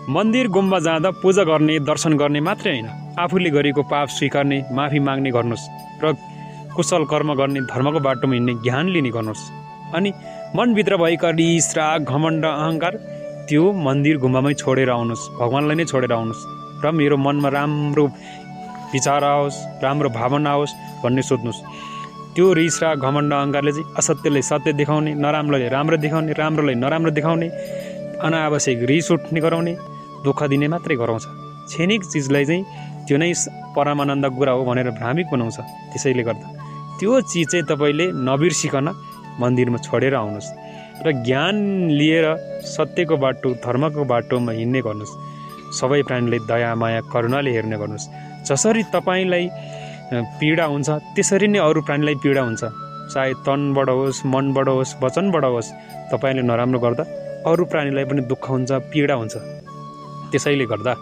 मन्दिर गुम्बा जाँदा पूजा गर्ने दर्शन गर्ने मात्रै होइन, आफूले गरेको पाप स्वीकार्ने, माफी माग्ने गर्नुहोस् र कुशल कर्म गर्ने, धर्मको बाटोमा हिँड्ने, ज्ञान लिने गर्नुहोस्। अनि मनभित्र भएका रिस, राग, घमण्ड, अहङ्कार त्यो मन्दिर गुम्बामै छोडेर आउनुहोस्, भगवान्लाई नै छोडेर आउनुहोस् र मेरो मनमा राम्रो विचार आओस्, राम्रो भावना आओस् भन्ने सोध्नुहोस्। त्यो रिस, राग, घमण्ड, अहङ्कारले चाहिँ असत्यलाई सत्य देखाउने, नराम्रोलाई राम्रो देखाउने, राम्रोलाई नराम्रो देखाउने, अनावश्यक रिस उठ्ने गराउने, दुःख दिने मात्रै गराउँछ। क्षणिक चिजलाई चाहिँ त्यो नै परमानन्द कुरा हो भनेर भ्रामिक बनाउँछ। त्यसैले गर्दा त्यो चिज चाहिँ तपाईँले नबिर्सिकन मन्दिरमा छोडेर आउनुहोस् र ज्ञान लिएर सत्यको बाटो, धर्मको बाटोमा हिँड्ने गर्नुहोस्। सबै प्राणीलाई दया, माया, करुणाले हेर्ने गर्नुहोस्। जसरी तपाईँलाई पीडा हुन्छ त्यसरी नै अरू प्राणीलाई पीडा हुन्छ, चाहे तनबाट होस्, मनबाट होस्, वचनबाट होस्। तपाईँले नराम्रो गर्दा अरू प्राणीलाई पनि दुःख हुन्छ, पीडा हुन्छ। त्यसैले गर्दा